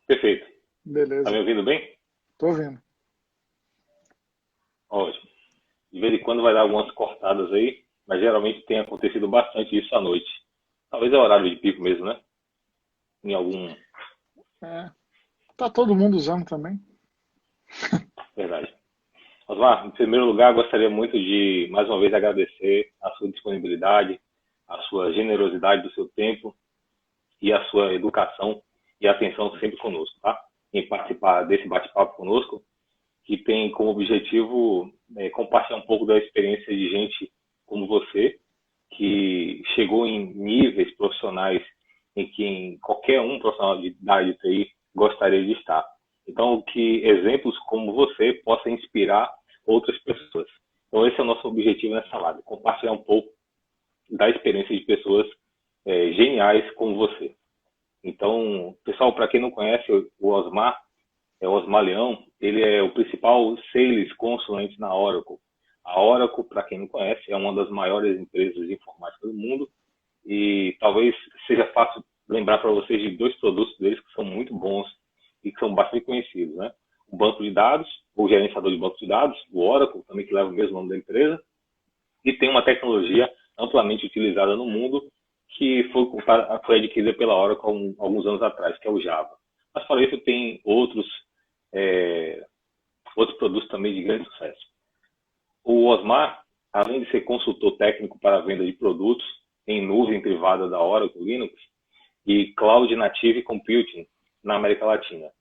Perfeito. Tá Beleza, me ouvindo bem? tô ouvindo. Ótimo. De vez em quando vai dar algumas cortadas aí, mas geralmente tem acontecido bastante isso à noite. Talvez é horário de pico mesmo, né? Em algum. É, tá todo mundo usando também. Verdade. Osmar, em primeiro lugar, gostaria muito de, mais uma vez, agradecer a sua disponibilidade, a sua generosidade do seu tempo e a sua educação e atenção sempre conosco, tá? Em participar desse bate-papo conosco, que tem como objetivo compartilhar um pouco da experiência de gente como você, que chegou em níveis profissionais em que qualquer um profissional da área de TI gostaria de estar. Então, que exemplos como você possam inspirar outras pessoas. Então, esse é o nosso objetivo nessa live, compartilhar um pouco da experiência de pessoas geniais como você. Então, pessoal, para quem não conhece o Osmar, é o Osmar Leão, ele é o principal sales consulente na Oracle. A Oracle, para quem não conhece, é uma das maiores empresas de informática do mundo e talvez seja fácil lembrar para vocês de dois produtos deles que são muito bons e que são bastante conhecidos, né? O banco de dados, o gerenciador de banco de dados, o Oracle, também que leva o mesmo nome da empresa, e tem uma tecnologia amplamente utilizada no mundo que foi adquirida pela Oracle há alguns anos atrás, que é o Java. Mas fora isso, tem é, outros produtos também de grande sucesso. O Osmar, além de ser consultor técnico para a venda de produtos em nuvem privada da Oracle Linux e Cloud Native Computing na América Latina,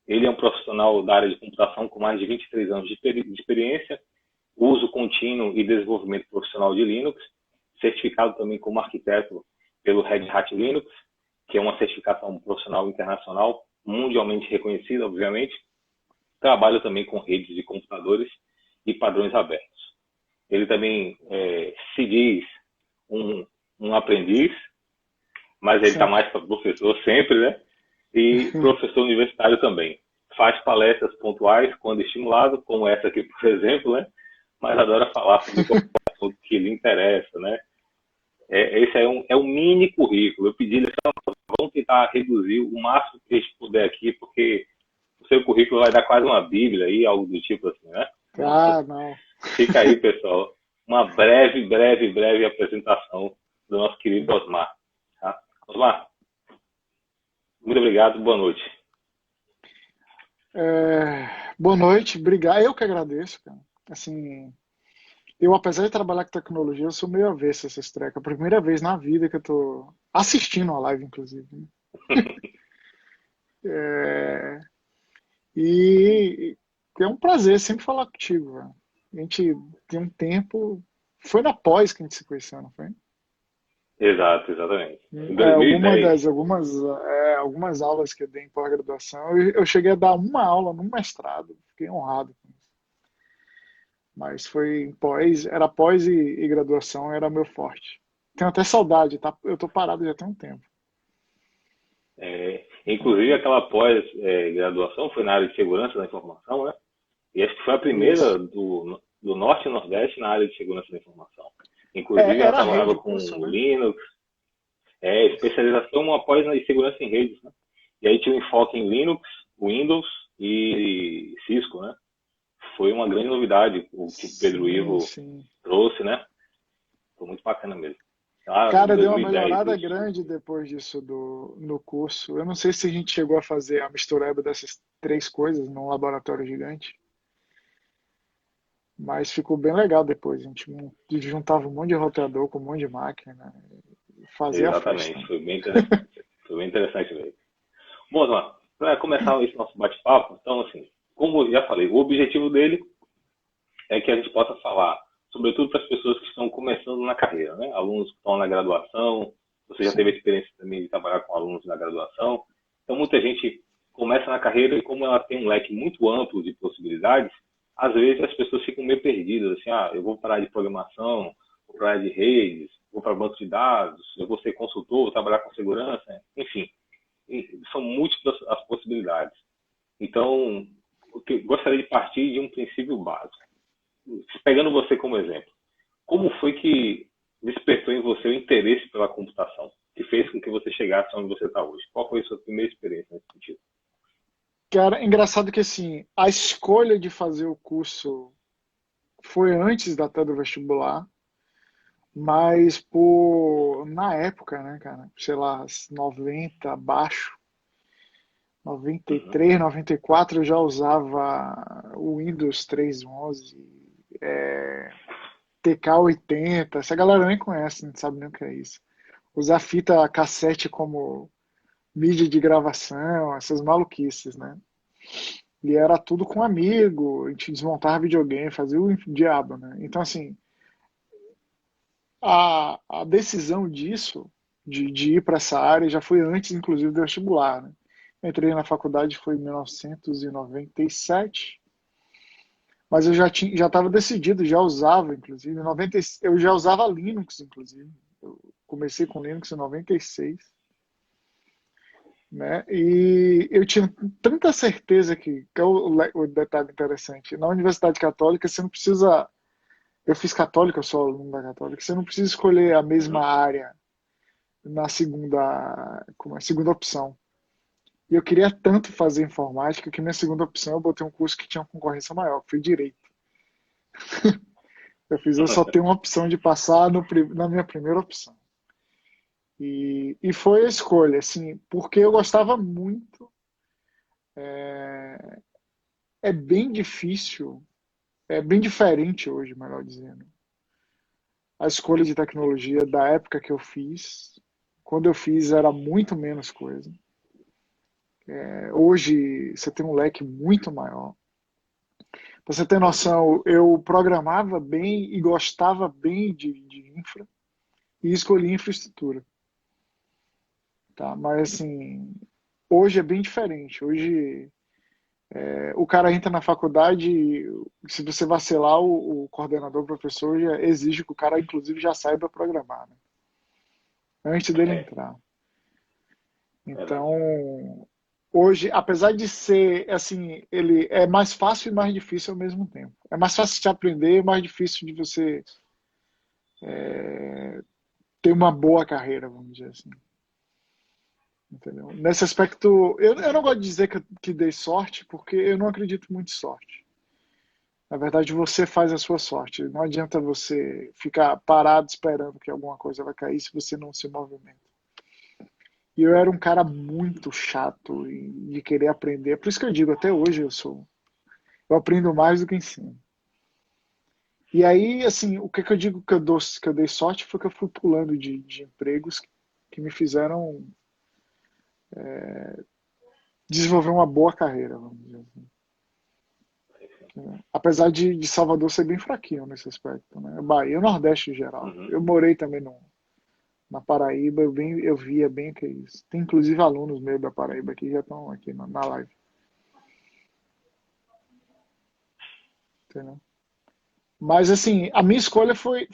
ele é um profissional da área de computação com mais de 23 anos de experiência, uso contínuo e desenvolvimento profissional de Linux, certificado também como arquiteto pelo Red Hat Linux, que é uma certificação profissional internacional, mundialmente reconhecida, obviamente. Trabalha também com redes de computadores e padrões abertos. Ele também se diz um, um aprendiz, mas ele está Sempre. mais para professor sempre, né? E professor universitário também. Faz palestras pontuais quando estimulado, como essa aqui, por exemplo, né? Mas adora falar sobre qualquer assunto que lhe interessa, né? Esse é um mini currículo. Eu pedi eles, vamos tentar reduzir o máximo que a gente puder aqui, porque o seu currículo vai dar quase uma bíblia aí, algo do tipo assim, né? Então, Ah, não. fica aí, pessoal, uma breve apresentação do nosso querido Osmar. Tá? Osmar, muito obrigado, boa noite. Boa noite, obrigado. Eu que agradeço, cara. Assim, eu, apesar de trabalhar com tecnologia, eu sou meio avesso a essas trecas. A primeira vez na vida que eu tô assistindo a live, inclusive, né? É, e é um prazer sempre falar contigo, velho. A gente tem um tempo. Foi na pós que a gente se conheceu, não foi? Exato, exatamente. Em Alguma 2010. das algumas aulas que eu dei em pós-graduação, eu cheguei a dar uma aula no mestrado, fiquei honrado com isso. Mas foi em pós, era pós e graduação, era meu forte. Tenho até saudade, tá? Eu tô parado já tem um tempo. Inclusive, aquela pós-graduação foi na área de segurança da informação, né? E acho que foi a primeira Isso. do Norte e Nordeste na área de segurança da informação. Inclusive, ela Era a trabalhava rede com curso, o né? Linux, especialização após na segurança em redes, né? E aí tinha um enfoque em Linux, Windows e Cisco, né? Foi uma grande novidade o que o Pedro Sim, Ivo sim. trouxe, né? Foi muito bacana mesmo. Ah, em Cara, deu uma 2010 melhorada isso. grande depois disso no curso. Eu não sei se a gente chegou a fazer a mistureba dessas três coisas num laboratório gigante, mas ficou bem legal depois. A gente juntava um monte de roteador com um monte de máquina, né? E fazia a festa. Exatamente, foi bem interessante. Foi bem interessante mesmo. Bom, para começar esse nosso bate-papo, então, assim, como eu já falei, o objetivo dele é que a gente possa falar, sobretudo para as pessoas que estão começando na carreira, né? Alunos que estão na graduação, você já teve a Sim. experiência também de trabalhar com alunos na graduação. Então, muita gente começa na carreira e como ela tem um leque muito amplo de possibilidades, às vezes as pessoas ficam meio perdidas, assim, eu vou para a área de programação, vou para a área de redes, vou para banco de dados, eu vou ser consultor, vou trabalhar com segurança, enfim, são múltiplas as possibilidades. Então, gostaria de partir de um princípio básico. Pegando você como exemplo, como foi que despertou em você o interesse pela computação, que fez com que você chegasse onde você está hoje? Qual foi a sua primeira experiência nesse sentido? Cara, engraçado que assim, a escolha de fazer o curso foi antes até do vestibular, mas na época, né, cara, sei lá, 90 abaixo, Uhum. 93, 94 eu já usava o Windows 3.11, TK-80, essa galera nem conhece, não sabe nem o que é isso. Usar fita cassete como mídia de gravação, essas maluquices, né? E era tudo com amigo, a gente desmontava videogame, fazia o diabo, né? Então, assim, a decisão disso, de ir para essa área, já foi antes, inclusive, do vestibular, né? Eu entrei na faculdade foi em 1997, mas eu já estava decidido, já usava, inclusive, em 90, eu já usava Linux, inclusive. Eu comecei com Linux em 96, né? E eu tinha tanta certeza que é o detalhe interessante. Na Universidade Católica, você não precisa. Eu fiz católica, eu sou aluno da Católica. Você não precisa escolher a mesma Uhum. área na segunda opção. E eu queria tanto fazer informática que minha segunda opção eu botei um curso que tinha uma concorrência maior, que foi direito. Eu só tenho uma opção de passar na minha primeira opção. E foi a escolha, assim, porque eu gostava muito. É bem difícil, é bem diferente hoje, melhor dizendo, a escolha de tecnologia da época que eu fiz. Quando eu fiz era muito menos coisa. Hoje você tem um leque muito maior. Pra você ter Uhum. noção, eu programava bem e gostava bem de infra e escolhi infraestrutura, tá? Mas assim, hoje é bem diferente. Hoje o cara entra na faculdade, se você vacilar, o coordenador, o professor já exige que o cara, inclusive, já saiba programar, né? Antes dele É, entrar. verdade. Então, hoje, apesar de ser assim, ele é mais fácil e mais difícil ao mesmo tempo. É mais fácil de aprender e mais difícil de você ter uma boa carreira, vamos dizer assim. Entendeu? Nesse aspecto, eu não gosto de dizer que dei sorte, porque eu não acredito muito em sorte. Na verdade, você faz a sua sorte. Não adianta você ficar parado esperando que alguma coisa vai cair se você não se movimenta. E eu era um cara muito chato de querer aprender. Por isso que eu digo, até hoje eu aprendo mais do que ensino. E aí, assim, o que eu digo que eu dei sorte foi que eu fui pulando de empregos que me fizeram desenvolver uma boa carreira, vamos dizer assim. Apesar de Salvador ser bem fraquinho nesse aspecto, né? Bahia, o Nordeste em geral. Uhum. Eu morei também na Paraíba, eu via bem o que é isso. Tem inclusive alunos meus da Paraíba que já estão aqui na live, entendeu? Mas assim, a minha escolha foi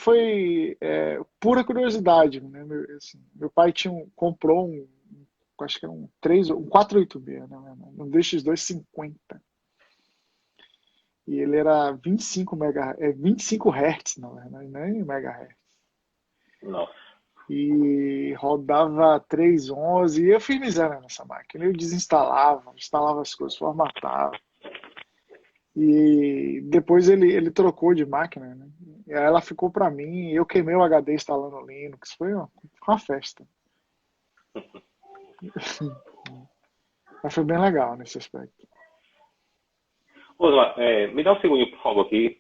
pura curiosidade, né? Meu pai comprou acho que era um 486, né? Um DX2 50. E ele era 25 Hz, na verdade, nem megahertz. Nossa. E rodava 311 e eu fiz miséria nessa máquina. Eu desinstalava, instalava as coisas, formatava. E depois ele trocou de máquina, né? E aí ela ficou para mim. Eu queimei o HD instalando Linux. Foi uma festa. Mas foi bem legal nesse aspecto. Osmar, me dá um segundinho, por favor, aqui.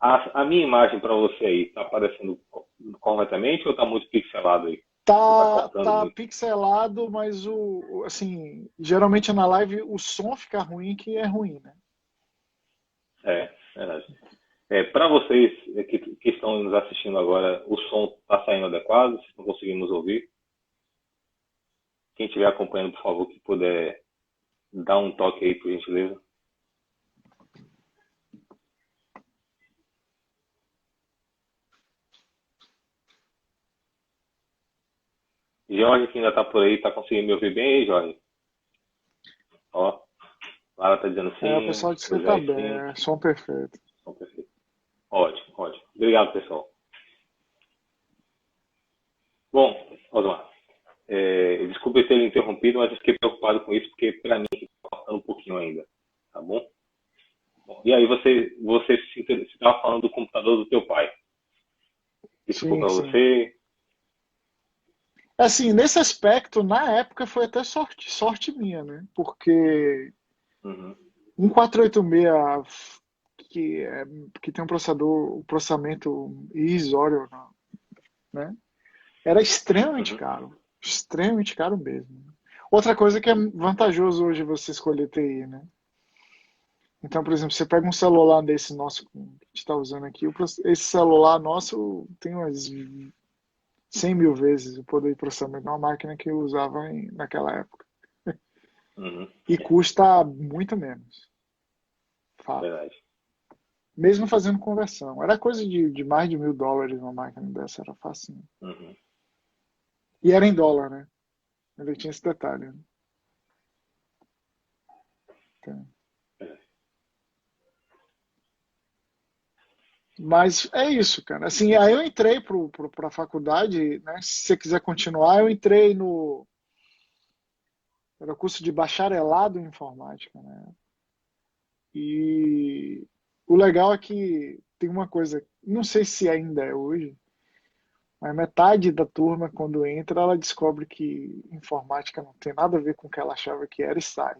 A minha imagem para você aí, está aparecendo corretamente ou está muito pixelado aí? Ou está cortando Tá muito? pixelado, mas assim, geralmente na live o som fica ruim, que é ruim, né? É, verdade. Para vocês que estão nos assistindo agora, o som está saindo adequado? Vocês não conseguimos ouvir? Quem estiver acompanhando, por favor, que puder dar um toque aí, por gentileza. Jorge, que ainda está por aí, está conseguindo me ouvir bem aí, Jorge? Ó, Lara está dizendo O sim, pessoal diz que tá Moisés bem, sim. é som perfeito. Então, perfeito. Ótimo, ótimo. Obrigado, pessoal. Bom, Osmar, desculpe ter interrompido, mas eu fiquei preocupado com isso, porque para mim você estava falando do computador do teu pai. Isso ficou Sim, para sim. você? Assim, nesse aspecto, na época foi até sorte minha, né? Porque Uhum, 1486, que, que tem um processamento irrisório, né? Era uhum, extremamente caro mesmo. Outra coisa que é vantajoso hoje você escolher TI, né? Então, por exemplo, você pega um celular desse nosso que a gente está usando aqui, esse celular nosso tem umas 100 mil vezes o poder de processamento de uma máquina que eu usava naquela época. uhum. E custa muito menos, fato. Verdade. Mesmo fazendo conversão. Era coisa de mais de US$ 1.000 uma máquina dessa, era fácil. Uhum. E era em dólar, né? Ainda tinha esse detalhe. Né? Então, mas é isso, cara. Assim, aí eu entrei para a faculdade, né? Se você quiser continuar, eu entrei no era o curso de bacharelado em informática, né? E o legal é que tem uma coisa, não sei se ainda é hoje, mas metade da turma, quando entra, ela descobre que informática não tem nada a ver com o que ela achava que era e sai.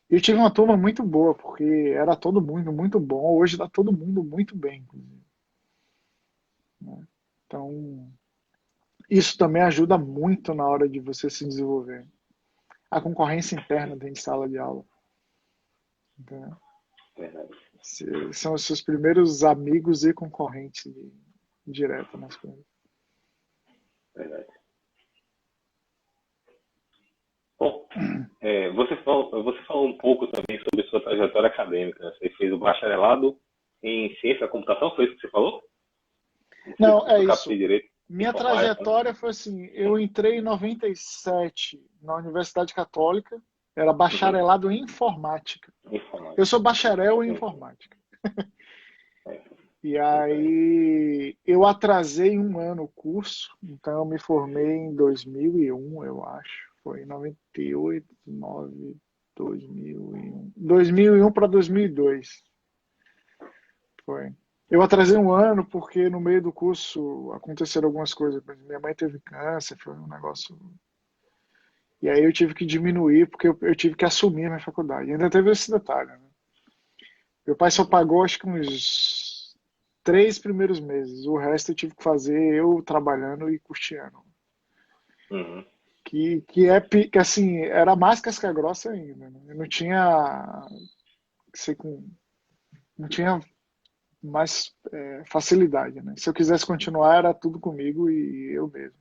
Eu tive uma turma muito boa, porque era todo mundo muito bom, hoje está todo mundo muito bem, inclusive. Né? Então, isso também ajuda muito na hora de você se desenvolver. A concorrência interna dentro de sala de aula. Entendeu? Verdade. São os seus primeiros amigos e concorrentes direto nas coisas. Verdade. Bom, você falou um pouco também sobre sua trajetória acadêmica. Né? Você fez o bacharelado em ciência da computação, foi isso que você falou? Não sei Não, se é eu captei isso. direito. Minha Informática, né? trajetória foi assim: eu entrei em 97 na Universidade Católica, era Uhum. bacharelado em informática. Eu Informática. sou bacharel em Sim. informática. É, E muito bem. aí eu atrasei um ano o curso, então eu me formei em 2001, eu acho. Foi em 98, 9, 2001. 2001 para 2002. Foi. Eu atrasei um ano porque no meio do curso aconteceram algumas coisas. Minha mãe teve câncer, foi um negócio. E aí eu tive que diminuir porque eu tive que assumir a minha faculdade. Ainda teve esse detalhe, né? Meu pai só Uhum. pagou acho que uns 3 primeiros meses. O resto eu tive que fazer eu trabalhando e custeando. Uhum. Que assim, era mais casca grossa ainda. Né? Eu não tinha, sei, não tinha mais facilidade, né? Se eu quisesse continuar, era tudo comigo e eu mesmo.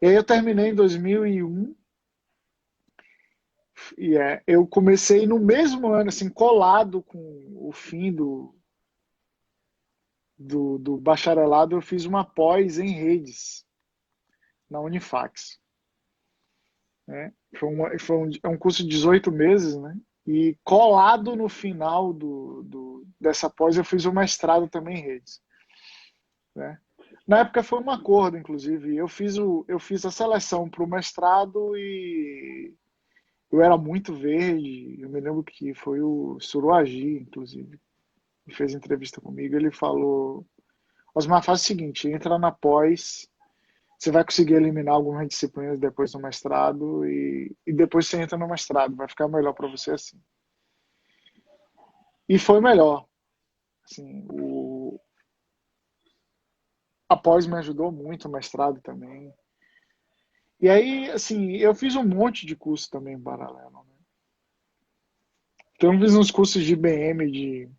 E aí eu terminei em 2001 e eu comecei no mesmo ano, assim, colado com o fim do bacharelado, eu fiz uma pós em redes na Unifax, né? É um curso de 18 meses, né? E colado no final dessa pós, eu fiz o mestrado também em redes, né? Na época foi um acordo, inclusive. Eu fiz a seleção para o mestrado e eu era muito verde. Eu me lembro que foi o Suruagi, inclusive, que fez entrevista comigo. Ele falou: Osmar, faz o seguinte, entra na pós, você vai conseguir eliminar algumas disciplinas depois do mestrado e depois você entra no mestrado. Vai ficar melhor para você assim. E foi melhor. Assim, a pós me ajudou muito, o mestrado também. E aí, assim, eu fiz um monte de curso também em paralelo. Né? Então, eu fiz uns cursos de IBM,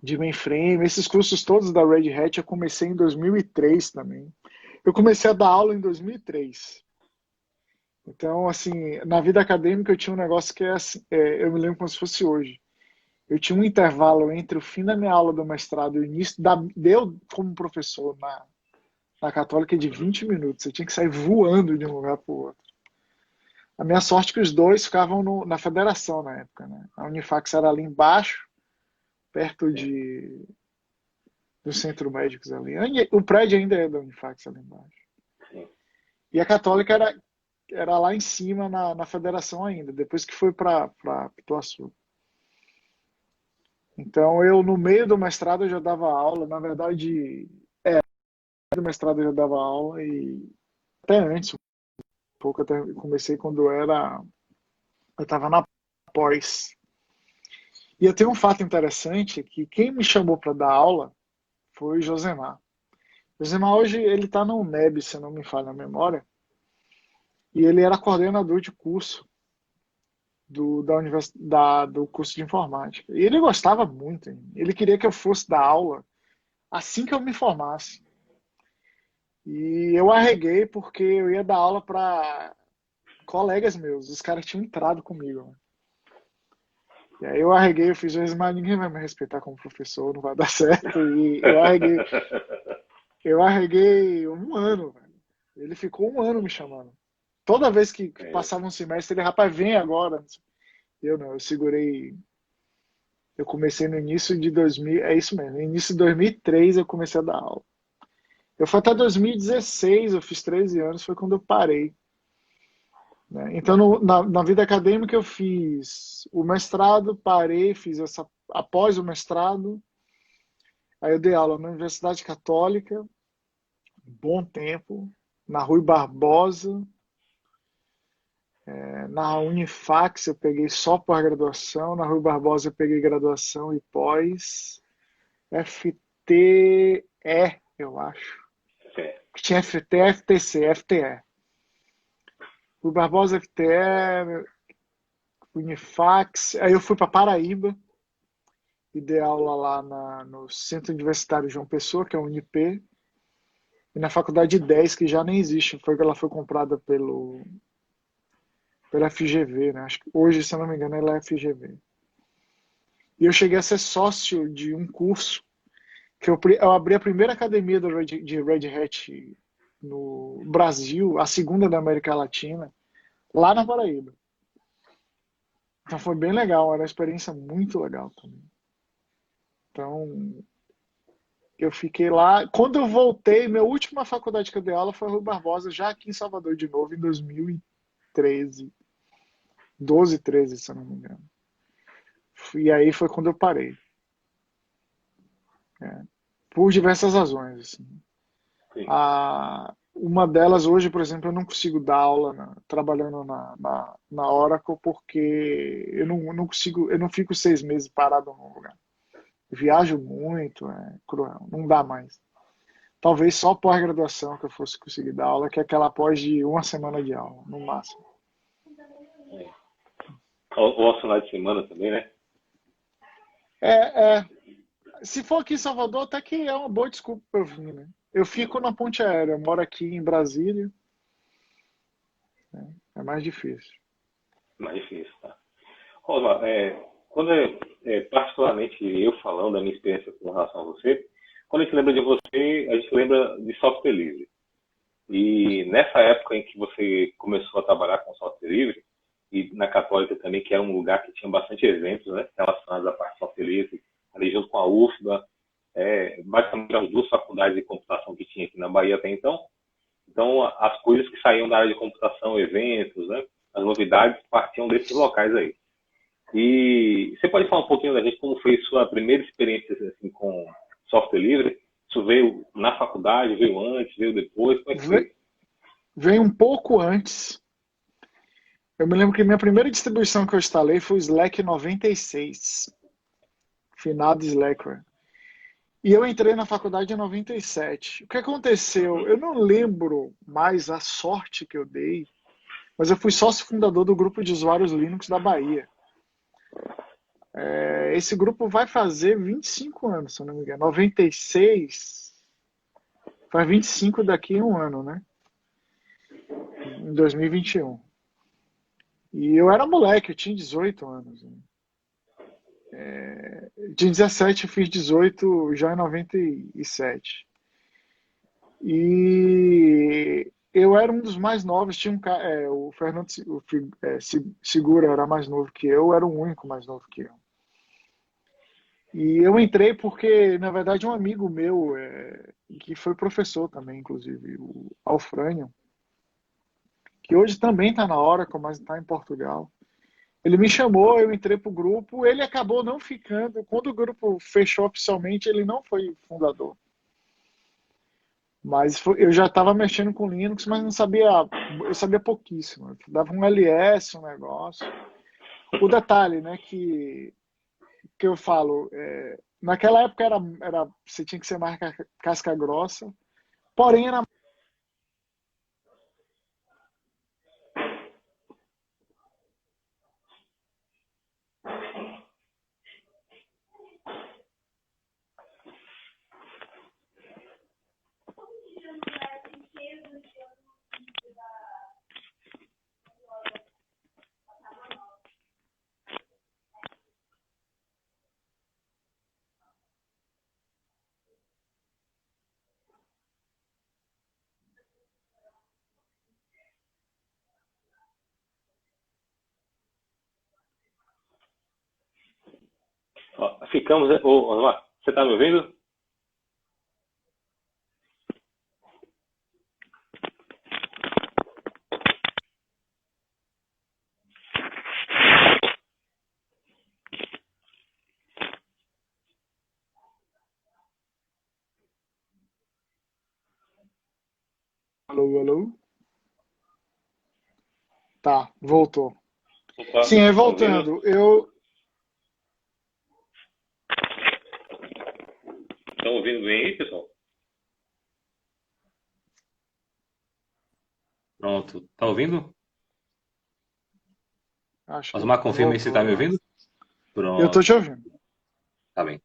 de mainframe, esses cursos todos da Red Hat eu comecei em 2003 também. Eu comecei a dar aula em 2003. Então, assim, na vida acadêmica eu tinha um negócio que assim, eu me lembro como se fosse hoje. Eu tinha um intervalo entre o fim da minha aula do mestrado e o início deu como professor na Católica de 20 minutos. Eu tinha que sair voando de um lugar para o outro. A minha sorte é que os dois ficavam na federação na época, né? A Unifax era ali embaixo, perto Sim, do centro médicos ali. O prédio ainda é da Unifax ali embaixo. sim. E a Católica era lá em cima na federação ainda, depois que foi para Pituaçu. Então, eu, no meio do mestrado, eu já dava aula. Na verdade, no mestrado eu já dava aula e até antes, um pouco, até comecei quando eu estava na pós. E eu tenho um fato interessante que quem me chamou para dar aula foi o Josemar. O Josemar hoje ele está na UNEB, se não me falha a memória, e ele era coordenador de curso do curso de informática. E ele gostava muito, hein? Ele queria que eu fosse dar aula assim que eu me formasse. E eu arreguei porque eu ia dar aula para colegas meus. Os caras tinham entrado comigo, né? E aí eu arreguei, eu fiz, mas ninguém vai me respeitar como professor, não vai dar certo. E eu arreguei um ano, velho. Ele ficou um ano me chamando. Toda vez que É, passava um semestre, ele, rapaz, vem agora. Eu não, eu segurei. Eu comecei no início de 2000, é isso mesmo, no início de 2003 eu comecei a dar aula. Eu fui até 2016, eu fiz 13 anos, foi quando eu parei. Né? Então, na vida acadêmica, eu fiz o mestrado, parei, fiz essa. Após o mestrado, aí eu dei aula na Universidade Católica, bom tempo, na Rui Barbosa, na Unifax eu peguei só pós-graduação, na Rui Barbosa eu peguei graduação e pós, FTE, eu acho. é. Tinha FT, FTC, FTE. Rui Barbosa, FTE, Unifax, aí eu fui para Paraíba e dei aula lá no Centro Universitário João Pessoa, que é o UNIP, e na Faculdade 10, que já nem existe, ela foi comprada pela FGV, né? Acho que hoje, se eu não me engano, ela é FGV. E eu cheguei a ser sócio de um curso que eu abri a primeira academia de Red Hat no Brasil, a segunda da América Latina, lá na Paraíba. Então foi bem legal, era uma experiência muito legal também. Então eu fiquei lá. Quando eu voltei, minha última faculdade que eu dei aula foi a Rui Barbosa, já aqui em Salvador de novo, em 2013. 12, 13, se eu não me engano. E aí foi quando eu parei. Né? Por diversas razões. Assim. Sim. Uma delas hoje, por exemplo, eu não consigo dar aula trabalhando na Oracle porque eu não consigo, eu não fico 6 meses parado num lugar. Eu viajo muito, é cruel, não dá mais. Talvez só pós-graduação que eu fosse conseguir dar aula, que é aquela pós de uma semana de aula, no máximo. É. Ou aos finais de semana também, né? É, se for aqui em Salvador, até que é uma boa desculpa para eu vir, né? Eu fico na ponte aérea, eu moro aqui em Brasília, é mais difícil. Mais difícil, tá? Osmar, quando particularmente eu falando da minha experiência com relação a você, quando a gente lembra de você, a gente lembra de software livre. E nessa época em que você começou a trabalhar com software livre, e na Católica também, que era um lugar que tinha bastante eventos, né, relacionados à parte de software livre, ali junto com a UFBA, basicamente as duas faculdades de computação que tinha aqui na Bahia até então. Então, as coisas que saíam da área de computação, eventos, né, as novidades partiam desses locais aí. E você pode falar um pouquinho da gente como foi sua primeira experiência assim, com software livre? Isso veio na faculdade, veio antes, veio depois? Como é que foi Ve- isso? Vem um pouco antes. Eu me lembro que minha primeira distribuição que eu instalei foi o Slack 96, finado Slackware. E eu entrei na faculdade em 97. O que aconteceu? Uhum. Eu não lembro mais a sorte que eu dei, mas eu fui sócio fundador do grupo de usuários Linux da Bahia. Esse grupo vai fazer 25 anos, se eu não me engano. 96 faz 25 daqui a um ano, né? Em 2021. E eu era moleque, eu tinha 18 anos. Né? De 17 eu fiz 18 já em 97. E eu era um dos mais novos, tinha o Fernando Segura era mais novo que eu era o único mais novo que eu. E eu entrei porque, na verdade, um amigo meu, que foi professor também, inclusive, o Alfrânio, que hoje também está na Oracle, mas está em Portugal. Ele me chamou, eu entrei pro grupo, ele acabou não ficando. Quando o grupo fechou oficialmente, ele não foi fundador. Mas eu já estava mexendo com Linux, mas não sabia, eu sabia pouquíssimo. Eu dava um LS, um negócio. O detalhe, né, que eu falo, naquela época você tinha que ser mais casca grossa, porém era. Ó, ficamos. Ô, Osmar, você está me ouvindo? Alô, alô? Tá, voltou. Opa, Sim, aí tá ouvindo? voltando, eu. Estão ouvindo bem aí, pessoal? Pronto. Tá ouvindo? Acho que Osmar, confirma aí se voltou tá me agora. ouvindo? Eu tô Pronto, te ouvindo. tá bem.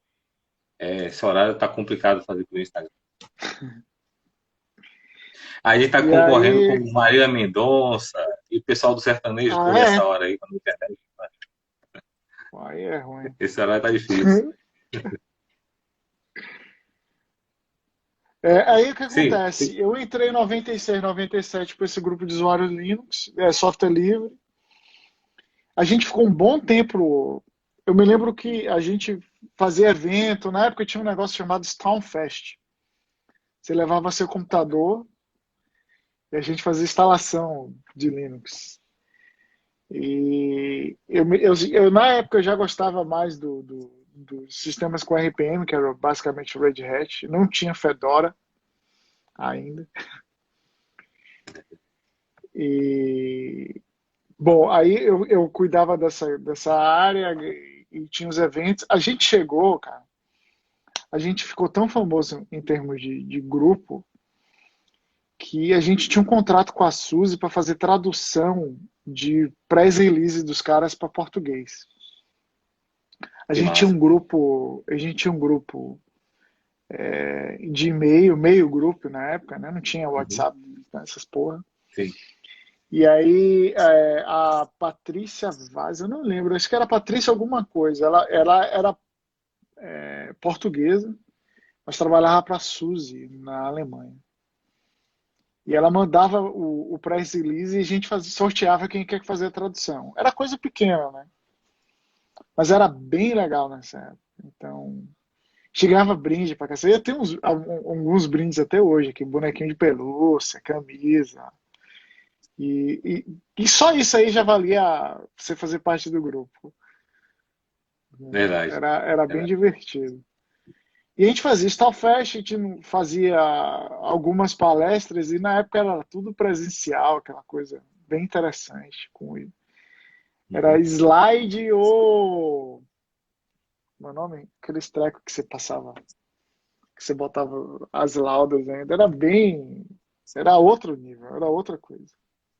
Esse horário tá complicado fazer pelo Instagram. A gente tá E concorrendo com aí. Marília Mendonça e o pessoal do sertanejo Ah, por essa é? hora aí, quando internet. Aí é ruim. Esse horário tá difícil. Aí o que Sim, acontece? Eu entrei em 96, 97 para esse grupo de usuários Linux, software livre. A gente ficou um bom tempo. Eu me lembro que a gente fazia evento. Na época tinha um negócio chamado Stormfest. Você levava seu computador e a gente fazia instalação de Linux. E na época eu já gostava mais dos sistemas com RPM, que era basicamente o Red Hat. Não tinha Fedora ainda. E bom, aí eu cuidava dessa área e tinha os eventos. A gente chegou, cara, a gente ficou tão famoso em termos de grupo que a gente tinha um contrato com a Suzy para fazer tradução de press-release dos caras para português. que massa. A gente tinha um grupo de e-mail, meio grupo na época, né? Não tinha Uhum, WhatsApp, essas porra. sim. E aí a Patrícia Vaz, eu não lembro, acho que era Patrícia alguma coisa. Ela era portuguesa, mas trabalhava para a Suzy na Alemanha. E ela mandava o press release e a gente sorteava quem quer fazer a tradução. Era coisa pequena, né? Mas era bem legal nessa época. Então, chegava brinde pra cacete. Eu tenho alguns brindes até hoje, aqui, bonequinho de pelúcia, camisa. E só isso aí já valia você fazer parte do grupo. Verdade. Era bem Verdade. divertido. E a gente fazia Stalfest, a gente fazia algumas palestras, e na época era tudo presencial, aquela coisa bem interessante. Era Uhum. slide ou. Meu nome? Aqueles trecos que você passava, que você botava as laudas ainda. Era bem. Era outro nível, era outra coisa.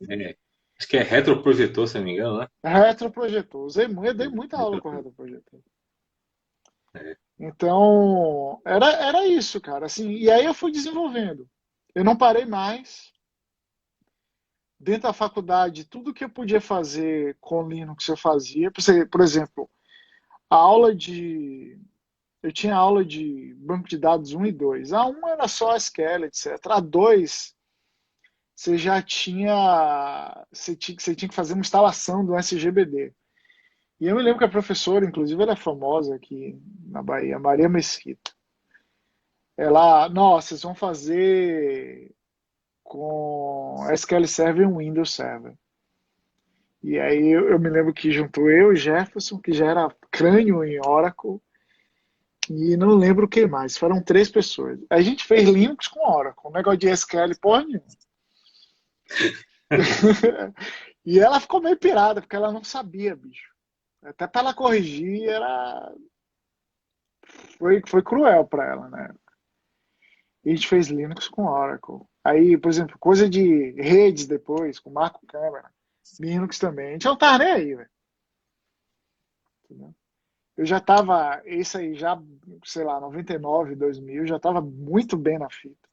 É, acho que é retroprojetor, se não me engano, né? Retroprojetor. Eu dei muita aula com Retroprojetor. retroprojetor. É. Então, era isso, cara. Assim, e aí eu fui desenvolvendo. Eu não parei mais. Dentro da faculdade, tudo que eu podia fazer com Linux eu fazia. Por exemplo, a aula de. Eu tinha aula de banco de dados um e 2. A um era só SQL, etc. A 2 você já tinha. Você tinha que fazer uma instalação do SGBD. E eu me lembro que a professora, inclusive, ela é famosa aqui na Bahia, Maria Mesquita. Ela, nossa, vocês vão fazer com SQL Server e um Windows Server. E aí eu me lembro que juntou eu e Jefferson, que já era crânio em Oracle, e não lembro o que mais. Foram três pessoas. A gente fez Linux com Oracle, um negócio de SQL, porra nenhuma. E ela ficou meio pirada, porque ela não sabia, bicho. Até para ela corrigir, foi cruel para ela, né? E a gente fez Linux com Oracle. Aí, por exemplo, coisa de redes depois, com Marco Câmara. Linux também. A gente não tava nem aí, velho. Entendeu? Eu já tava, isso aí já, sei lá, 99, 2000, já tava muito bem na fita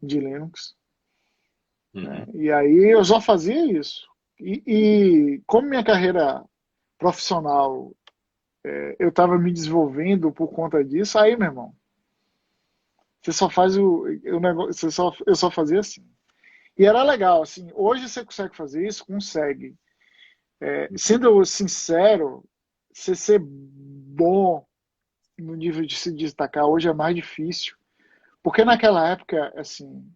de Linux, né? Uhum. E aí eu só fazia isso. E como minha carreira profissional, eu tava me desenvolvendo por conta disso, aí, meu irmão, você só faz o negócio, eu só fazia assim. E era legal, assim, hoje você consegue fazer isso? Consegue. Sendo sincero, você ser bom no nível de se destacar hoje é mais difícil. Porque naquela época, assim,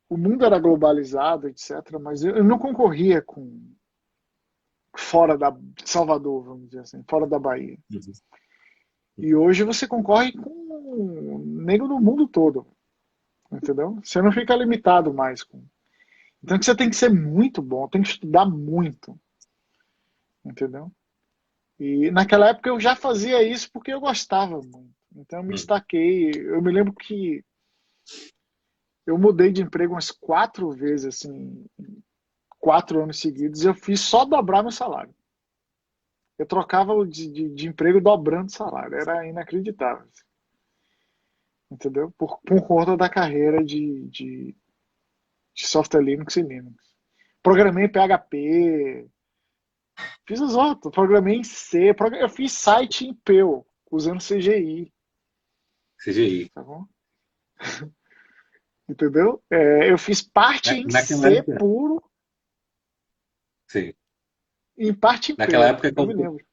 o mundo era globalizado, etc., mas eu não concorria com fora da Salvador, vamos dizer assim, fora da Bahia. Uhum. E hoje você concorre com nego do mundo todo, entendeu? Você não fica limitado mais com. Então você tem que ser muito bom, tem que estudar muito, entendeu? E naquela época eu já fazia isso porque eu gostava muito. Então eu me Uhum. destaquei. Eu me lembro que eu mudei de emprego umas quatro vezes, assim, 4 anos seguidos. Eu fiz só dobrar meu salário. Eu trocava de emprego dobrando o salário. Era inacreditável, entendeu? Por conta da carreira de software Linux e Linux. Programei em PHP, fiz os outros. Programei em C, eu fiz site em Perl, usando CGI, CGI. tá bom? Entendeu? Eu fiz parte em Naquela C época, puro sim. e em parte em Naquela Perl. época, Eu me lembro.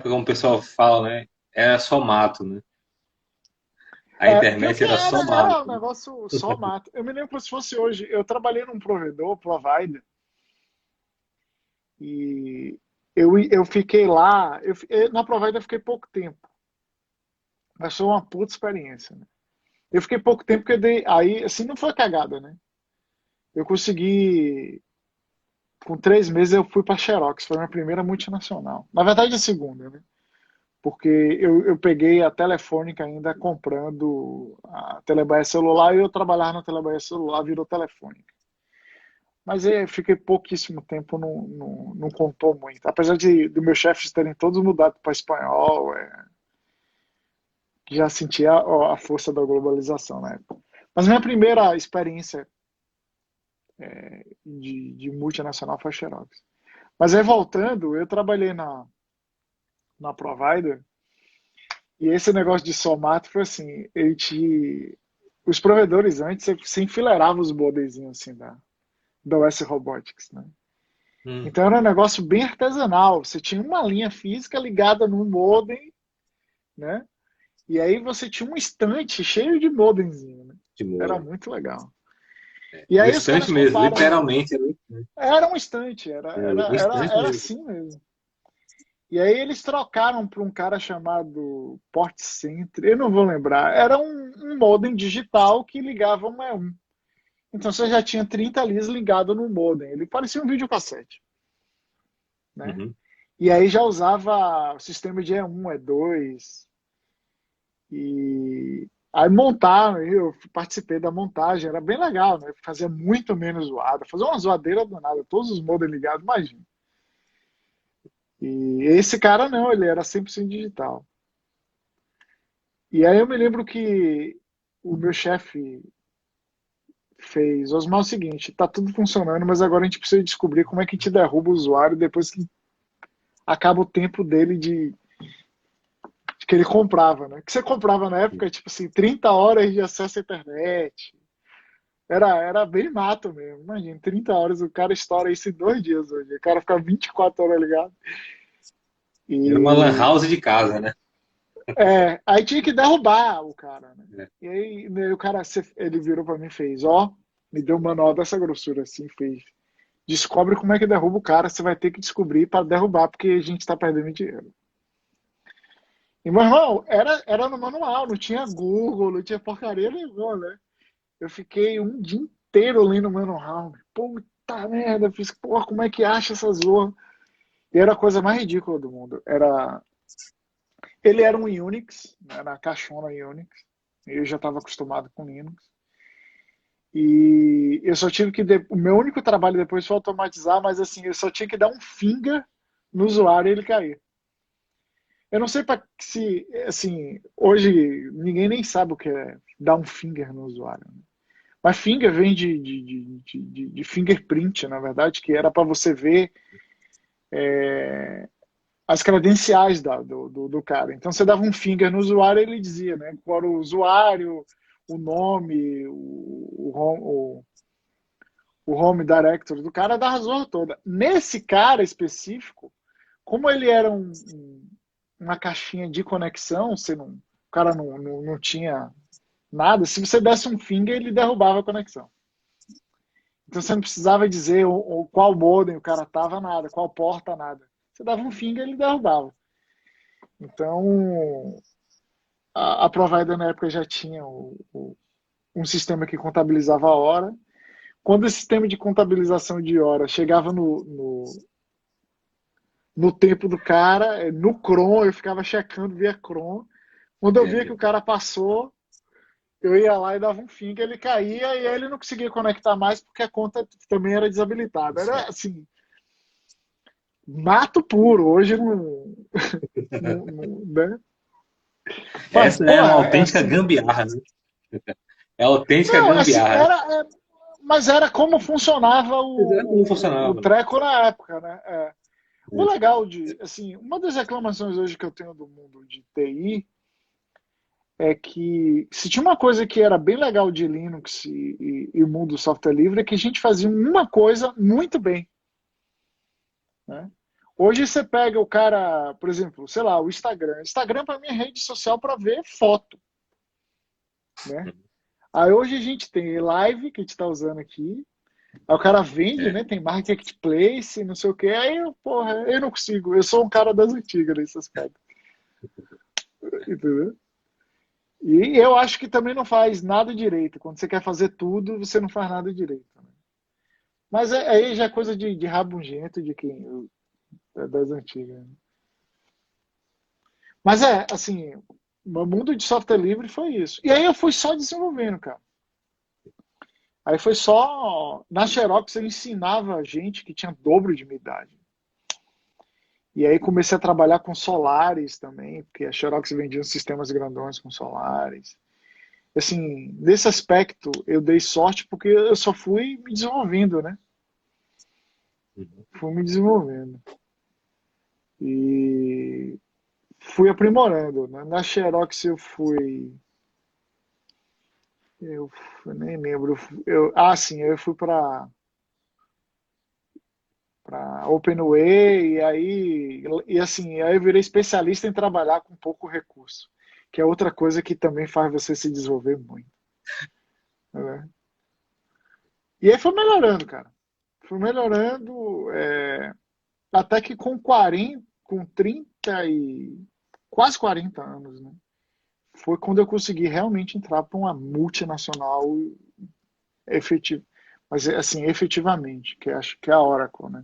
como o pessoal fala, né? Era só mato, né? A Pior internet que era só era um mato. negócio só mato. Eu me lembro como se fosse hoje. Eu trabalhei num provider, e eu fiquei lá. Na provider eu fiquei pouco tempo, mas foi uma puta experiência, né? Eu fiquei pouco tempo porque aí, assim, não foi cagada, né? Eu consegui, com 3 meses eu fui para Xerox, foi a minha primeira multinacional. Na verdade, a segunda, né? Porque eu peguei a Telefônica ainda comprando a Telebaia Celular e eu trabalhava na Telebaia Celular, virou Telefônica. Mas fiquei pouquíssimo tempo, não contou muito. Apesar de meus chefes terem todos mudado para espanhol, já sentia a força da globalização na época. Mas minha primeira experiência de multinacional foi a Xerox. Mas aí voltando, eu trabalhei na Provider e esse negócio de somato foi assim, os provedores antes você enfileirava os modezinhos assim da OS Robotics, né? Hum. Então era um negócio bem artesanal. Você tinha uma linha física ligada num modem, né? E aí você tinha um estante cheio de modemzinho, né? De Era molho. muito legal. É. E Um aí os instante caras mesmo, compraram. literalmente era um instante. Era um estante, Um instante era mesmo. assim mesmo. E aí eles trocaram para um cara chamado Port Center, eu não vou lembrar. Era um modem digital que ligava um a um. Então você já tinha 30 linhas ligado no modem. Ele parecia um videocassete, né? Uhum. E aí já usava o sistema de E1, E2. E aí montaram, eu participei da montagem, era bem legal, né? Fazia muito menos zoada, fazia uma zoadeira do nada, todos os modems ligados, imagina. E esse cara não, ele era 100% digital. E aí eu me lembro que o meu chefe fez, Osmar, é o seguinte, tá tudo funcionando, mas agora a gente precisa descobrir como é que a gente derruba o usuário depois que acaba o tempo dele de que ele comprava, né? Que você comprava na época, tipo assim, 30 horas de acesso à internet. Era bem mato mesmo. Imagina, 30 horas, o cara estoura isso em 2 dias hoje. O cara fica 24 horas ligado. Era uma lan E house de casa, né? aí tinha que derrubar o cara, né? É. E aí o cara, ele virou pra mim e fez, ó, me deu um manual dessa grossura assim, fez. Descobre como é que derruba o cara, você vai ter que descobrir para derrubar, porque a gente está perdendo dinheiro. E, meu irmão, era no manual, não tinha Google, não tinha porcaria nenhuma, né? Eu fiquei um dia inteiro lendo o manual. Puta merda, fiz, porra, como é que acha essa zorra? E era a coisa mais ridícula do mundo. Ele era um Unix, né, na caixona Unix. Eu já estava acostumado com Linux. E eu só tive que. O meu único trabalho depois foi automatizar, mas assim, eu só tinha que dar um finger no usuário e ele cair. Eu não sei para se. Assim, hoje ninguém nem sabe o que é dar um finger no usuário. Né? Mas finger vem de fingerprint, na verdade, que era para você ver as credenciais do cara. Então você dava um finger no usuário e ele dizia, né? Qual era o usuário, o nome, o home directory do cara da razão toda. Nesse cara específico, como ele era uma caixinha de conexão, o cara não tinha nada, se você desse um finger, ele derrubava a conexão. Então você não precisava dizer qual modem o cara tava, nada, qual porta, nada. Você dava um finger, ele derrubava. Então, a provider na época já tinha um sistema que contabilizava a hora. Quando esse sistema de contabilização de hora chegava no tempo do cara, no Cron, eu ficava checando via Cron. Quando eu via que o cara passou, eu ia lá e dava um fim, que ele caía e ele não conseguia conectar mais porque a conta também era desabilitada. Era assim, mato puro. Hoje não, né? Mas, Essa é uma porra, é autêntica assim. gambiarra, né? É a autêntica Não, assim, gambiarra. mas era como funcionava Mas era como o funcionava, né? treco na época, né? O legal assim, uma das reclamações hoje que eu tenho do mundo de TI é que se tinha uma coisa que era bem legal de Linux e o mundo do software livre é que a gente fazia uma coisa muito bem, né? Hoje você pega o cara, por exemplo, sei lá, o Instagram. Instagram para mim é rede social para ver foto, né? Aí hoje a gente tem live que a gente está usando aqui. Aí o cara vende, É. né? Tem marketplace, não sei o quê. Aí, porra, eu não consigo. Eu sou um cara das antigas nesse aspecto. Entendeu? E eu acho que também não faz nada direito. Quando você quer fazer tudo, você não faz nada direito. Né? Mas aí já é coisa de rabugento de quem é das antigas. Né? Mas assim, o mundo de software livre foi isso. E aí eu fui só desenvolvendo, cara. Aí foi só. Na Xerox eu ensinava gente que tinha dobro de minha idade. E aí comecei a trabalhar com Solaris também, porque a Xerox vendia uns sistemas grandões com Solaris. Assim, nesse aspecto eu dei sorte porque eu só fui me desenvolvendo, né? Fui me desenvolvendo. E fui aprimorando. Né? Na Xerox eu nem lembro. Sim, eu fui para OpenWay e assim, aí eu virei especialista em trabalhar com pouco recurso, que é outra coisa que também faz você se desenvolver muito. Né? E aí foi melhorando, cara. Foi melhorando, até que com 30 e quase 40 anos, né? Foi quando eu consegui realmente entrar para uma multinacional efetiva, mas assim, efetivamente, que acho que é a Oracle, né?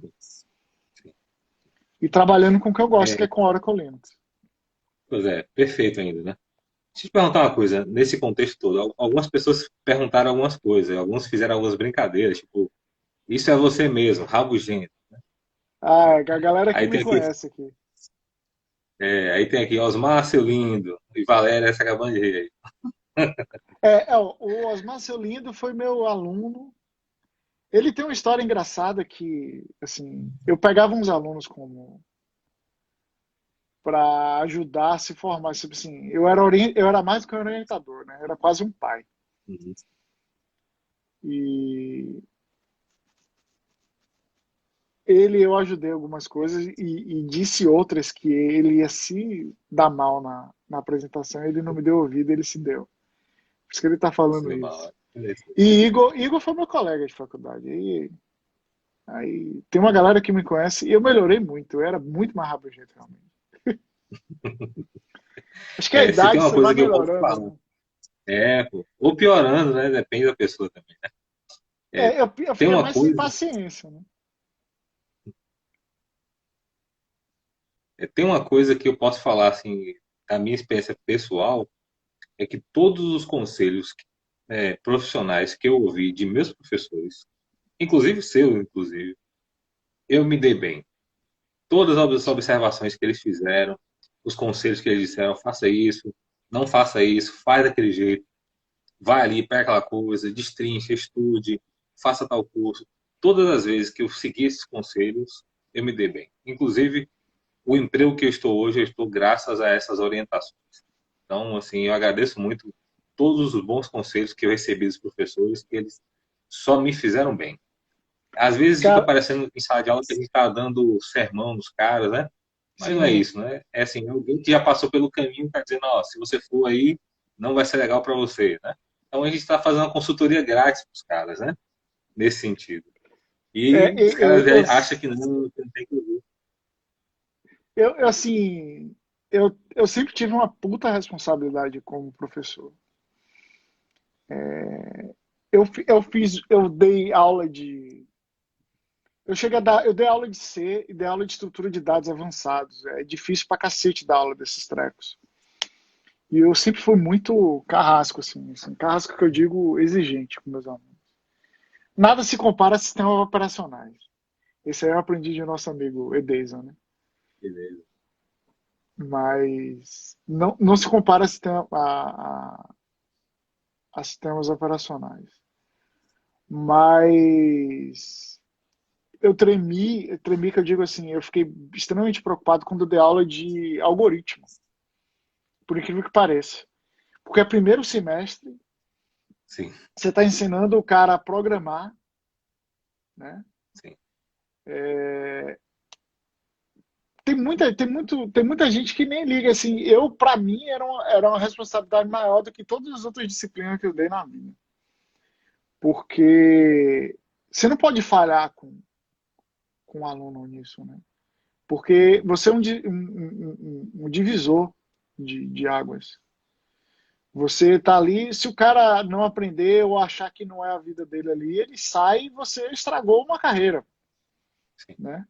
E trabalhando com o que eu gosto, que é É, com Oracle Linux. pois é, perfeito ainda, né? Deixa eu te perguntar uma coisa, nesse contexto todo, algumas pessoas perguntaram algumas coisas, alguns fizeram algumas brincadeiras, tipo, isso é você mesmo, rabugento. Ah, a galera que Aí me tem aqui, conhece aqui. aí tem aqui Osmar, seu lindo, e Valéria, essa acabando de rir aí. O Osmar Lindo foi meu aluno. Ele tem uma história engraçada que, assim, eu pegava uns alunos como para ajudar a se formar. Tipo assim, eu era mais do que um orientador, né? Eu era quase um pai. Uhum. E eu ajudei algumas coisas e disse outras que ele ia se dar mal na apresentação. Ele não me deu ouvido, ele se deu. Por isso que ele está Se falando deu isso. mal. Beleza. E Igor foi meu colega de faculdade. Aí tem uma galera que me conhece e eu melhorei muito. Eu era muito mais rabugento, realmente. Acho que a Se tem idade uma você vai coisa que eu posso melhorando, falar. né? Pô. Ou piorando, né? Depende da pessoa também, né? É, Eu tem fiquei uma mais sem coisa, paciência, né? tem uma coisa que eu posso falar, assim, da minha experiência pessoal, é que todos os conselhos profissionais que eu ouvi de meus professores, inclusive seu, inclusive, eu me dei bem. Todas as observações que eles fizeram, os conselhos que eles disseram, faça isso, não faça isso, faz daquele jeito, vai ali, pega aquela coisa, destrincha, estude, faça tal curso. Todas as vezes que eu segui esses conselhos, eu me dei bem. Inclusive, o emprego que eu estou hoje, eu estou graças a essas orientações. Então, assim, eu agradeço muito todos os bons conselhos que eu recebi dos professores, que eles só me fizeram bem. Às vezes fica Cara, parecendo em sala de aula que a gente está dando sermão nos caras, né? Mas não é sim. isso, né? É assim, alguém que já passou pelo caminho está dizendo, ó, se você for aí, não vai ser legal para você, né? Então a gente está fazendo uma consultoria grátis para os caras, né? Nesse sentido. É, E os caras acham que não tem que ouvir. assim, eu sempre tive uma puta responsabilidade como professor. Eu dei aula de. Eu dei aula de C e dei aula de estrutura de dados avançados. É difícil pra cacete dar aula desses trecos. E eu sempre fui muito carrasco, assim, carrasco que eu digo exigente com meus alunos. Nada se compara a sistemas operacionais. Esse aí eu aprendi de nosso amigo Edeza, né? Beleza. Mas não se compara a sistemas operacionais. Mas tremi que eu digo assim, eu fiquei extremamente preocupado quando eu dei aula de algoritmo, por incrível que pareça. Porque é primeiro semestre, Sim, você está ensinando o cara a programar, né? sim. Tem muita gente que nem liga assim. Para mim, era uma responsabilidade maior do que todas as outras disciplinas que eu dei na vida. Porque você não pode falhar com um aluno nisso, né? Porque você é um divisor de águas. Você tá ali, se o cara não aprender ou achar que não é a vida dele ali, ele sai e você estragou uma carreira, Sim, né?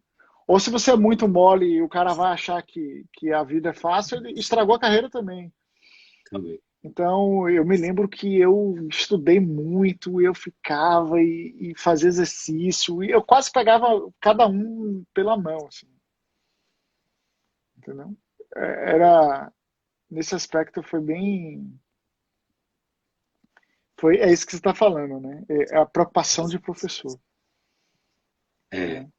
Ou se você é muito mole e o cara vai achar que a vida é fácil, ele estragou a carreira também. também. Então, eu me lembro que eu estudei muito, eu ficava e fazia exercício, e eu quase pegava cada um pela mão, assim, entendeu? Era, nesse aspecto foi bem, é isso que você está falando, né? É a preocupação de professor, É, né?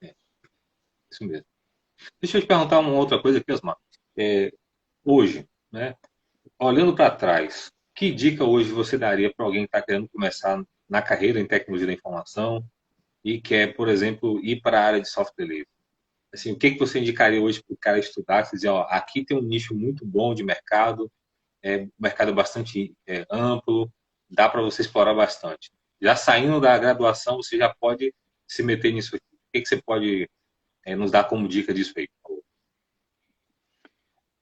isso mesmo. Deixa eu te perguntar uma outra coisa aqui, Osmar. Hoje, né? Olhando para trás, que dica hoje você daria para alguém que está querendo começar na carreira em tecnologia da informação e quer, por exemplo, ir para a área de software livre? Assim, o que você indicaria hoje para o cara estudar? Você dizer, ó, aqui tem um nicho muito bom de mercado, o mercado é bastante amplo, dá para você explorar bastante. Já saindo da graduação, você já pode se meter nisso aqui. O que você pode nos dar como dica disso aí? Por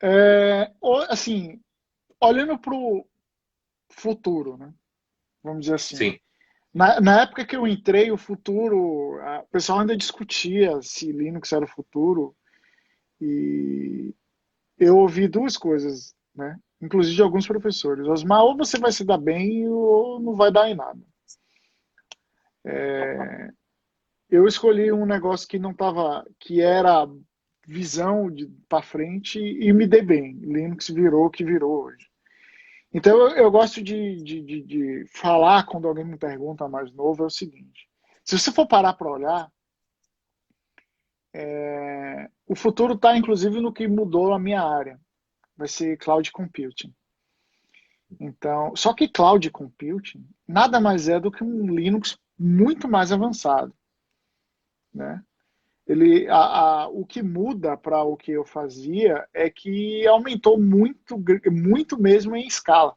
favor? Assim, olhando para o futuro, né? Vamos dizer assim. Sim, Na época que eu entrei, o futuro, o pessoal ainda discutia se Linux era o futuro, e eu ouvi duas coisas, né? Inclusive de alguns professores. Osmar, ou você vai se dar bem ou não vai dar em nada. Eu escolhi um negócio que não tava, que era visão para frente e me dei bem. Linux virou o que virou hoje. Então eu gosto de falar quando alguém me pergunta mais novo é o seguinte: se você for parar para olhar, o futuro está inclusive no que mudou a minha área. Vai ser cloud computing. Então, só que cloud computing nada mais é do que um Linux muito mais avançado, né? O que muda para o que eu fazia é que aumentou muito, muito mesmo em escala,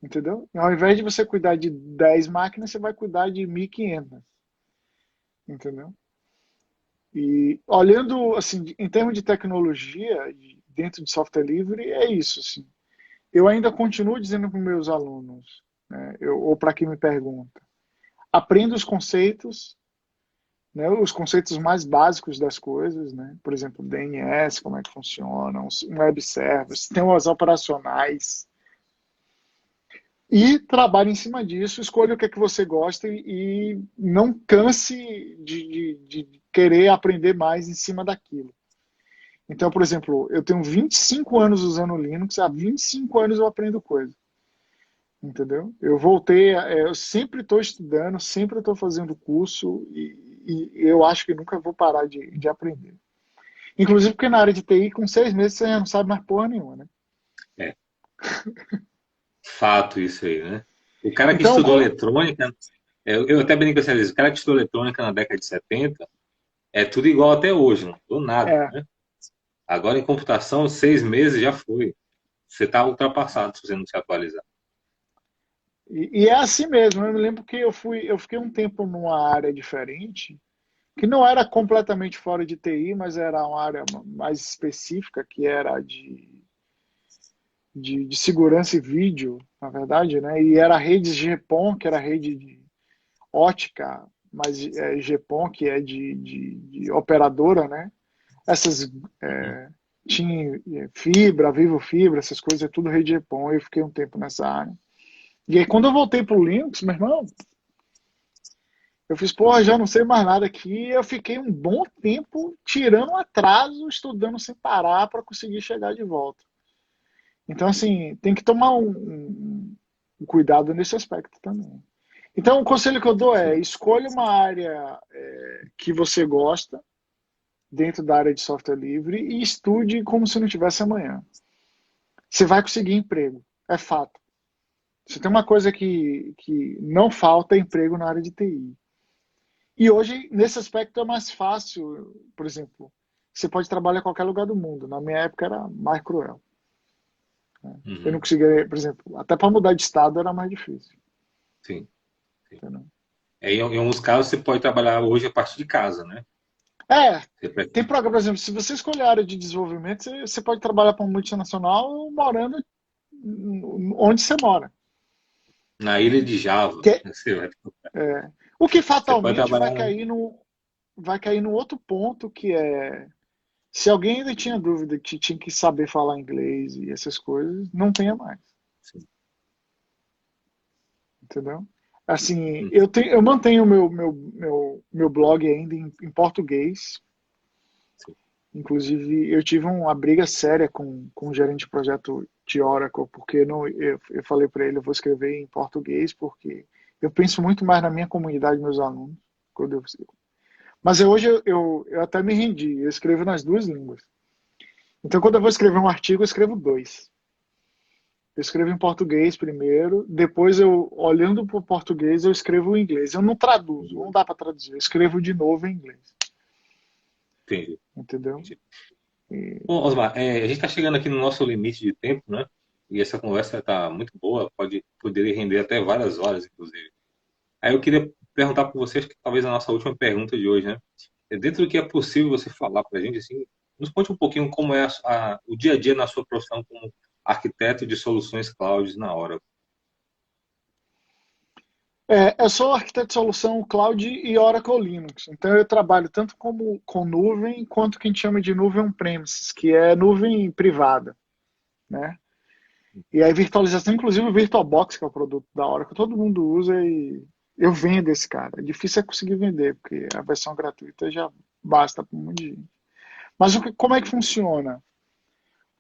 entendeu? Ao invés de você cuidar de 10 máquinas, você vai cuidar de 1.500, entendeu? E olhando, assim, em termos de tecnologia, dentro de software livre, é isso, assim. Eu ainda continuo dizendo para os meus alunos, né, ou para quem me pergunta, aprenda os conceitos, né, os conceitos mais básicos das coisas, né? Por exemplo, DNS, como é que funciona, um web service, sistemas operacionais, e trabalhe em cima disso, escolha o que é que você gosta e não canse de querer aprender mais em cima daquilo. Então, por exemplo, eu tenho 25 anos usando Linux, há 25 anos eu aprendo coisa. Entendeu? Eu voltei, eu sempre estou estudando, sempre estou fazendo curso e eu acho que nunca vou parar de aprender. Inclusive porque na área de TI, com 6 meses, você já não sabe mais porra nenhuma, né? É, fato isso aí, né? O cara que Então, estudou eletrônica, eu até brinco com vezes, o cara que estudou eletrônica na década de 70 é tudo igual até hoje, não mudou nada, é, né? Agora em computação, 6 meses já foi. Você está ultrapassado se você não se atualizar. e é assim mesmo. Eu me lembro que eu fiquei um tempo numa área diferente, que não era completamente fora de TI, mas era uma área mais específica, que era de segurança e vídeo, na verdade, né? E era a rede GPON, que era a rede de ótica, mas GPON, que é de operadora, né? Essas tinha fibra, Vivo Fibra, essas coisas, é tudo rede GPON. Eu fiquei um tempo nessa área. E aí, quando eu voltei para o Linux, meu irmão, eu fiz, porra, já não sei mais nada aqui. Eu fiquei um bom tempo tirando atraso, estudando sem parar para conseguir chegar de volta. Então, assim, tem que tomar um cuidado nesse aspecto também. Então, o conselho que eu dou é: Sim. escolha uma área que você gosta, dentro da área de software livre, e estude como se não tivesse amanhã. Você vai conseguir emprego, é fato. Se tem uma coisa que não falta é emprego na área de TI. E hoje, nesse aspecto, é mais fácil. Por exemplo, você pode trabalhar em qualquer lugar do mundo. Na minha época era mais cruel. Eu não Uhum. conseguia, por exemplo, até para mudar de estado era mais difícil. Sim, sim. Entendeu? Em alguns casos você pode trabalhar hoje a partir de casa, né? É, Você tem prefere- programa, por exemplo, se você escolher a área de desenvolvimento, você pode trabalhar para uma multinacional morando onde você mora. Na ilha de Java, Que, o que você pode fatalmente trabalhar. vai cair no outro ponto, que é: se alguém ainda tinha dúvida que tinha que saber falar inglês e essas coisas, não tenha mais, Sim. entendeu? Assim, Uhum. eu mantenho o meu blog ainda em português. Sim. Inclusive, eu tive uma briga séria com o gerente de projeto de Oracle, porque não, eu falei para ele: eu vou escrever em português, porque eu penso muito mais na minha comunidade, meus alunos. Mas hoje eu até me rendi, eu escrevo nas duas línguas. Então, quando eu vou escrever um artigo, eu escrevo dois. Eu escrevo em português primeiro, depois eu, olhando para o português, eu escrevo em inglês. Eu não traduzo, não dá para traduzir, eu escrevo de novo em inglês. Entendi. Entendeu? Entendi. E, Bom, Osmar, a gente está chegando aqui no nosso limite de tempo, né? E essa conversa está muito boa, poderia render até várias horas, inclusive. Aí eu queria perguntar para vocês, que talvez a nossa última pergunta de hoje, né? Dentro do que é possível você falar para a gente, assim, nos conte um pouquinho como é o dia a dia na sua profissão como arquiteto de soluções cloud na hora. eu sou arquiteto de solução Cloud e Oracle Linux. Então, eu trabalho tanto com nuvem, quanto que a gente chama de nuvem on-premises, que é nuvem privada, né? E aí, virtualização, inclusive o VirtualBox, que é o produto da Oracle, todo mundo usa e eu vendo esse cara. Difícil é conseguir vender, porque a versão gratuita já basta para um monte de gente. Mas como é que funciona?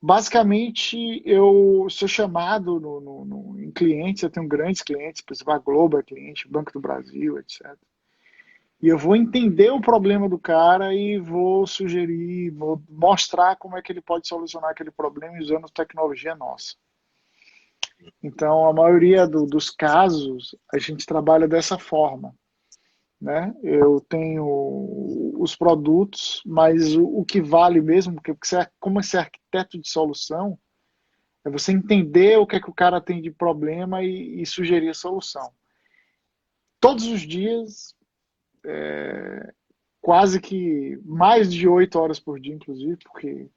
Basicamente, eu sou chamado em clientes, eu tenho grandes clientes, por exemplo, a Globo é cliente, Banco do Brasil, etc. E eu vou entender o problema do cara e vou sugerir, vou mostrar como é que ele pode solucionar aquele problema usando tecnologia nossa. Então, a maioria dos casos, a gente trabalha dessa forma, né? Eu tenho os produtos, mas o que vale mesmo, porque como você é arquiteto de solução, é você entender o que é que o cara tem de problema e sugerir a solução. Todos os dias quase que mais de 8 horas por dia, inclusive, porque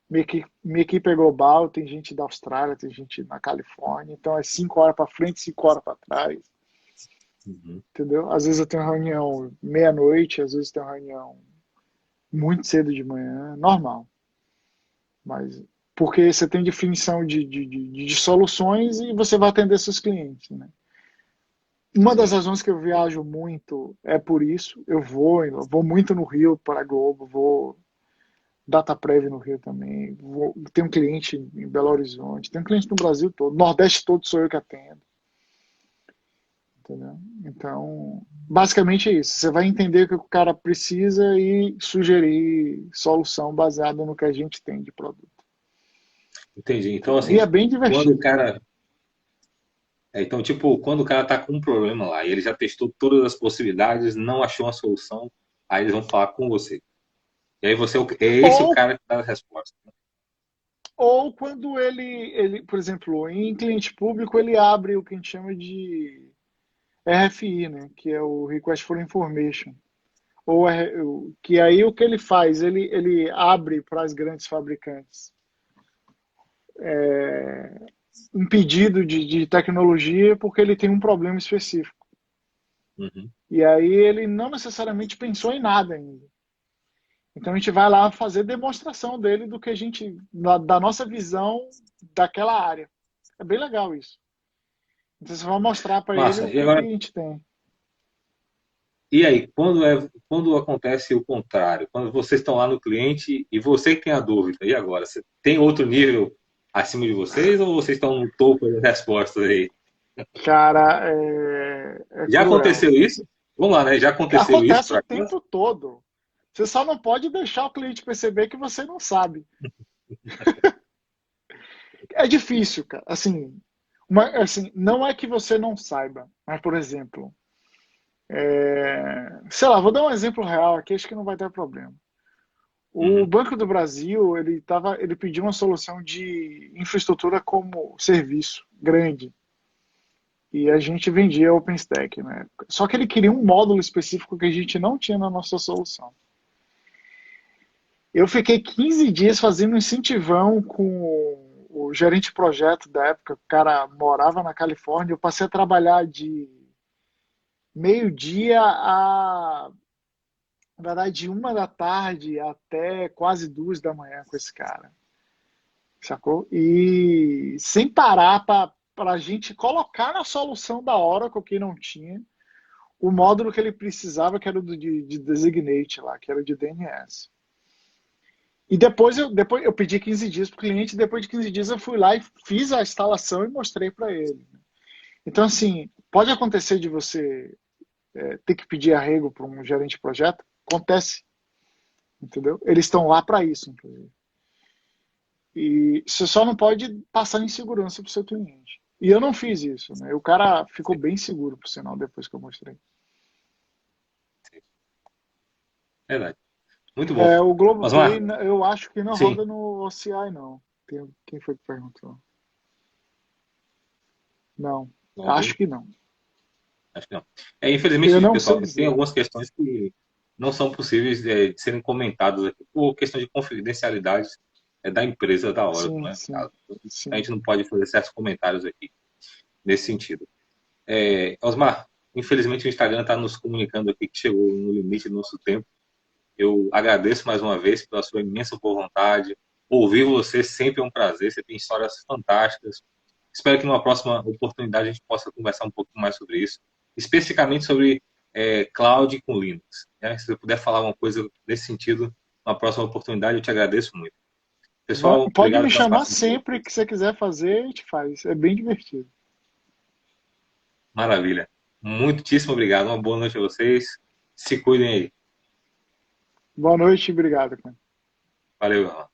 minha equipe é global, tem gente da Austrália, tem gente na Califórnia, então é 5 horas para frente, 5 horas para trás, Uhum. entendeu? Às vezes eu tenho reunião meia-noite, às vezes eu tenho reunião muito cedo de manhã, normal. Mas porque você tem definição de soluções e você vai atender seus clientes, né? Uma das Sim. razões que eu viajo muito é por isso. Eu vou muito no Rio para a Globo, vou DataPrev no Rio também. Tenho um cliente em Belo Horizonte, tenho um cliente no Brasil todo. Nordeste todo sou eu que atendo. Entendeu? Então, basicamente é isso. Você vai entender o que o cara precisa e sugerir solução baseada no que a gente tem de produto. Entendi. Então, E é assim, bem quando o divertido. cara. Então, tipo, quando o cara tá com um problema lá e ele já testou todas as possibilidades, não achou uma solução, aí eles vão falar com você. E aí você é esse o Ou, cara que dá a resposta. ou quando ele, por exemplo, em cliente público, ele abre o que a gente chama de RFI, né? Que é o Request for Information. Que aí o que ele faz? Ele abre para as grandes fabricantes um pedido de tecnologia porque ele tem um problema específico. Uhum. E aí ele não necessariamente pensou em nada ainda. Então a gente vai lá fazer demonstração dele do que a gente, da nossa visão daquela área. É bem legal isso. Então você vai mostrar para ele Massa. o E que, que agora, a gente tem. e aí, quando acontece o contrário, quando vocês estão lá no cliente e você que tem a dúvida, e agora? Você tem outro nível acima de vocês ou vocês estão no topo das respostas aí? Cara, é Já cruel. aconteceu isso? Vamos lá, né? Já aconteceu isso Acontece por o acaso? tempo todo. Você só não pode deixar o cliente perceber que você não sabe. É difícil, cara. Assim, não é que você não saiba, mas, por exemplo, sei lá, vou dar um exemplo real aqui, acho que não vai ter problema. O Uhum. Banco do Brasil, ele pediu uma solução de infraestrutura como serviço grande. E a gente vendia OpenStack, né? Só que ele queria um módulo específico que a gente não tinha na nossa solução. Eu fiquei 15 dias fazendo um incentivão com o gerente de projeto da época. O cara morava na Califórnia. Eu passei a trabalhar de meio-dia na verdade, de 1 da tarde até quase 2 da manhã com esse cara. Sacou? E sem parar para a gente colocar na solução da Oracle que não tinha o módulo que ele precisava, que era o de Designate lá, que era o de DNS. E depois eu pedi 15 dias para o cliente, e depois de 15 dias eu fui lá e fiz a instalação e mostrei para ele. Então, assim, pode acontecer de você ter que pedir arrego para um gerente de projeto? Acontece, entendeu? Eles estão lá para isso, inclusive. E você só não pode passar insegurança para o seu cliente. E eu não fiz isso, né? O cara ficou Sim, bem seguro, por sinal, depois que eu mostrei. sim. Verdade. Muito bom. O Globoplay, Osmar, eu acho que não sim. roda no OCI, não. Quem foi que perguntou? Não, acho Não, que não. acho que não. É, Eu infelizmente, não sei pessoal, tem dizer. algumas questões que não são possíveis de serem comentadas aqui por questão de confidencialidade da empresa da Oracle, Sim, né? sim, A sim. gente não pode fazer certos comentários aqui nesse sentido. Osmar, infelizmente o Instagram está nos comunicando aqui que chegou no limite do nosso tempo. Eu agradeço mais uma vez pela sua imensa boa vontade. Ouvir você sempre é um prazer. Você tem histórias fantásticas. Espero que numa próxima oportunidade a gente possa conversar um pouco mais sobre isso, especificamente sobre cloud com Linux. Né? Se você puder falar uma coisa nesse sentido, numa próxima oportunidade, eu te agradeço muito. Pessoal, Pode obrigado me pela chamar participação de sempre que vocês. você quiser fazer, a gente faz. É bem divertido. Maravilha. Muitíssimo obrigado. Uma boa noite a vocês. Se cuidem aí. Boa noite e obrigado, cara. Valeu.